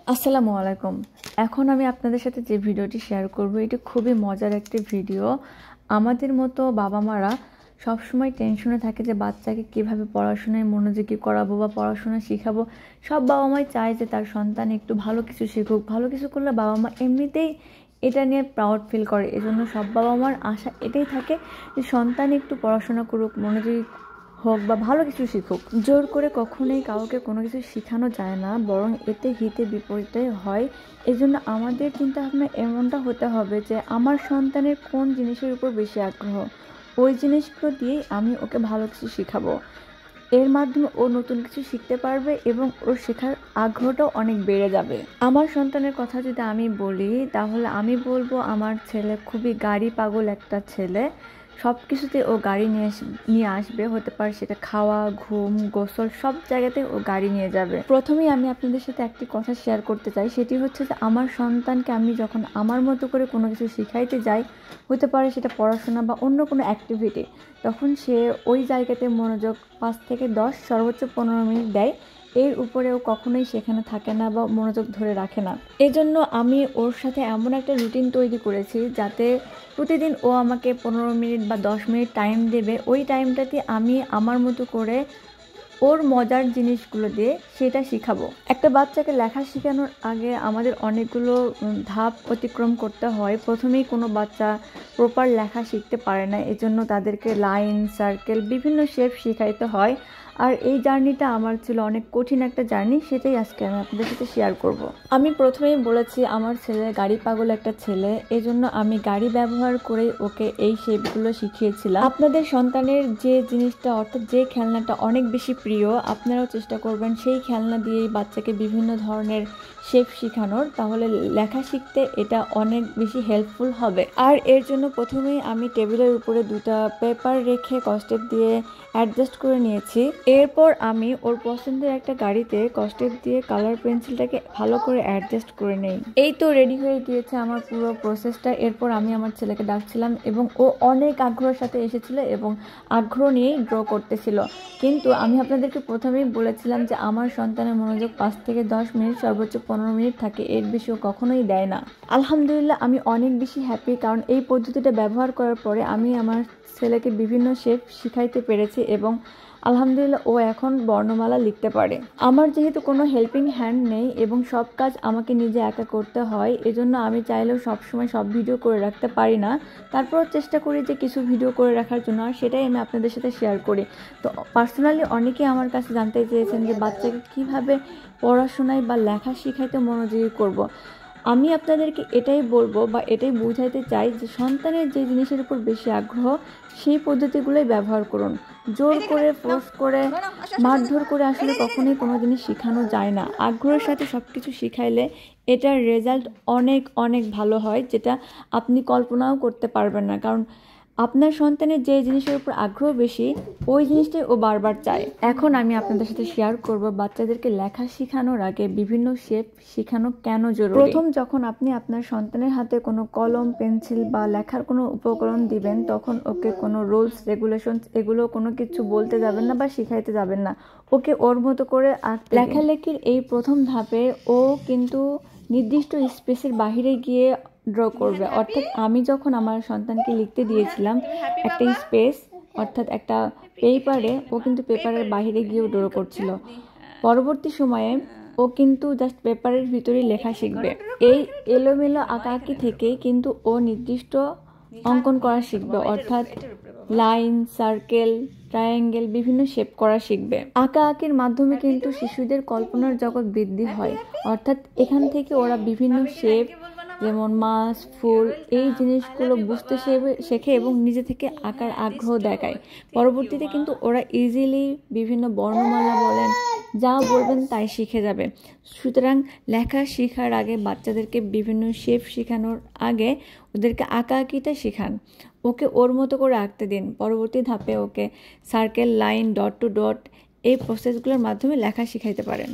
আসসালামু আলাইকুম। এখন আমি আপনাদের সাথে যে ভিডিওটি শেয়ার করব এটি খুবই মজার একটি ভিডিও। আমাদের মতো বাবা মারা সবসময় টেনশনে থাকে যে বাচ্চাকে কিভাবে পড়াশোনায় মনোযোগী করাবো বা পড়াশোনা শেখাবো। সব বাবা মাই চায় যে তার সন্তান একটু ভালো কিছু শিখুক। ভালো কিছু করলে বাবা মা এমনিতেই এটা নিয়ে প্রাউড ফিল করে। এজন্য সব বাবা মার আশা এটাই থাকে যে সন্তান একটু পড়াশোনা করুক, মনোযোগী হোক বা ভালো কিছু শিখুক। জোর করে কখনোই কাউকে কোনো কিছু শেখানো যায় না, বরং এতে হিতে বিপরীতে হয়। এজন্য আমাদের চিন্তা ভাবনা এমনটা হতে হবে যে আমার সন্তানের কোন জিনিসের উপর বেশি আগ্রহ, ওই জিনিসগুলো দিয়েই আমি ওকে ভালো কিছু শেখাবো। এর মাধ্যমে ও নতুন কিছু শিখতে পারবে এবং ওর শেখার আগ্রহটাও অনেক বেড়ে যাবে। আমার সন্তানের কথা যদি আমি বলি তাহলে আমি বলবো আমার ছেলে খুবই গাড়ি পাগল একটা ছেলে। সব কিছুতে ও গাড়ি নিয়ে আসবে, হতে পারে সেটা খাওয়া, ঘুম, গোসল, সব জায়গাতে ও গাড়ি নিয়ে যাবে। প্রথমেই আমি আপনাদের সাথে একটি কথা শেয়ার করতে চাই, সেটি হচ্ছে যে আমার সন্তানকে আমি যখন আমার মতো করে কোনো কিছু শিখাইতে যাই, হতে পারে সেটা পড়াশোনা বা অন্য কোনো অ্যাক্টিভিটি, তখন সে ওই জায়গাতে মনোযোগ 5 থেকে 10 সর্বোচ্চ 15 মিনিট দেয়। এর উপরেও কখনোই সেখানে থাকে না বা মনোযোগ ধরে রাখে না। এজন্য আমি ওর সাথে এমন একটা রুটিন তৈরি করেছি যাতে প্রতিদিন ও আমাকে 15 মিনিট বা 10 মিনিট টাইম দেবে। ওই টাইমটাতে আমি আমার মতো করে ওর মজার জিনিসগুলো দিয়ে সেটা শিখাবো। একটা বাচ্চাকে লেখা শেখানোর আগে আমাদের অনেকগুলো ধাপ অতিক্রম করতে হয়। প্রথমেই কোনো বাচ্চা প্রপার লেখা শিখতে পারে না, এজন্য তাদেরকে লাইন, সার্কেল, বিভিন্ন শেপ শেখাইতে হয়। আর এই জার্নিটা আমার ছিল অনেক কঠিন একটা জার্নি, সেটাই আজকে আমি আপনাদের সাথে শেয়ার করব। আমি প্রথমেই বলেছি আমার ছেলে গাড়ি পাগল একটা ছেলে, এজন্য আমি গাড়ি ব্যবহার করে ওকে এই শেপগুলো শিখিয়েছিলাম। আপনাদের সন্তানের যে জিনিসটা অর্থাৎ যে খেলনাটা অনেক বেশি প্রিয়, আপনারাও চেষ্টা করবেন সেই খেলনা দিয়েই বাচ্চাকে বিভিন্ন ধরনের শেপ শেখানোর, তাহলে লেখা শিখতে এটা অনেক বেশি হেল্পফুল হবে। আর এর জন্য প্রথমেই আমি টেবিলের উপরে 2টা পেপার রেখে কস্টেপ দিয়ে অ্যাডজাস্ট করে নিয়েছি। এরপর আমি ওর পছন্দের একটা গাড়িতে কস্টেপ দিয়ে কালার পেন্সিলটাকে ভালো করে অ্যাডজাস্ট করে নেই। এই তো রেডি হয়ে গিয়েছে আমার পুরো প্রসেসটা। এরপর আমি আমার ছেলেকে ডাকছিলাম এবং ও অনেক আগ্রহের সাথে এসেছিল এবং আগ্রহ নিয়েই ড্র করতেছিল। কিন্তু আমি আপনাদেরকে প্রথমেই বলেছিলাম যে আমার সন্তানের মনোযোগ 5 থেকে 10 মিনিট সর্বোচ্চ 15 মিনিট থাকে, এর বেশি ও কখনোই দেয় না। আলহামদুলিল্লাহ আমি অনেক বেশি হ্যাপি, কারণ এই পদ্ধতিটা ব্যবহার করার পরে আমি আমার ছেলেকে বিভিন্ন শেপ শিখাইতে পেরেছি এবং আলহামদুলিল্লাহ ও এখন বর্ণমালা লিখতে পারে। আমার যেহেতু কোনো হেল্পিং হ্যান্ড নেই এবং সব কাজ আমাকে নিজে একা করতে হয়, এজন্য আমি চাইলেও সবসময় সব ভিডিও করে রাখতে পারি না। তারপরও চেষ্টা করি যে কিছু ভিডিও করে রাখার জন্য, আর সেটাই আমি আপনাদের সাথে শেয়ার করি। তো পার্সোনালি অনেকেই আমার কাছে জানতে চেয়েছেন যে বাচ্চাকে কিভাবে পড়াশোনায় বা লেখা শেখাইতে মনোযোগী করব। আমি আপনাদেরকে এটাই বলবো বা এটাই বোঝাইতে চাই যে সন্তানের যে জিনিসের উপর বেশি আগ্রহ সেই পদ্ধতিগুলোই ব্যবহার করুন। জোর করে, ফোর্স করে, মারধর করে আসলে কখনোই কোনো জিনিস শেখানো যায় না। আগ্রহের সাথে সব কিছু শিখাইলে এটার রেজাল্ট অনেক অনেক ভালো হয়, যেটা আপনি কল্পনাও করতে পারবেন না। কারণ আপনার সন্তানের যে জিনিসের উপর আগ্রহ বেশি, ওই জিনিসটাই ও বারবার চায়। এখন আমি আপনাদের সাথে শেয়ার করব বাচ্চাদেরকে লেখা শেখানোর আগে বিভিন্ন শেপ শেখানো কেন জরুরি। প্রথম যখন আপনি আপনার সন্তানের হাতে কোনো কলম, পেন্সিল বা লেখার কোনো উপকরণ দিবেন, তখন ওকে কোনো রুলস, রেগুলেশনস এগুলো কোনো কিছু বলতে যাবেন না বা শিখাইতে যাবেন না। ওকে ওর মতো করে লেখালেখির এই প্রথম ধাপে ও কিন্তু নির্দিষ্ট স্পেসের বাহিরে গিয়ে ড্র করবে। অর্থাৎ আমি যখন আমার সন্তানকে লিখতে দিয়েছিলাম একটা স্পেস অর্থাৎ একটা পেপারে, ও কিন্তু পেপারের বাইরে গিয়েও ড্র করছিল। পরবর্তী সময়ে ও কিন্তু জাস্ট পেপারের ভিতরেই লেখা শিখবে। এই এলোমেলো আঁকাআঁকি থেকে কিন্তু ও নির্দিষ্ট অঙ্কন করা শিখবে, অর্থাৎ লাইন, সার্কেল, ট্রায়াঙ্গেল, বিভিন্ন শেপ করা শিখবে। আঁকাআঁকির মাধ্যমে কিন্তু শিশুদের কল্পনার জগৎ বৃদ্ধি হয়, অর্থাৎ এখান থেকে ওরা বিভিন্ন শেপ যেমন মাছ, ফুল, এই জিনিসগুলো বুঝতে শেখে এবং নিজে থেকে আঁকার আগ্রহ দেখায়। পরবর্তীতে কিন্তু ওরা ইজিলি বিভিন্ন বর্ণমালা বলেন, যা বলবেন তাই শিখে যাবে। সুতরাং লেখা শেখার আগে বাচ্চাদেরকে বিভিন্ন শেপ শেখানোর আগে ওদেরকে আঁকাআঁকিটা শেখান। ওকে ওর মতো করে আঁকতে দিন। পরবর্তী ধাপে okay circle, line, dot to dot এই প্রসেসগুলোর মাধ্যমে লেখা শিখাইতে পারেন।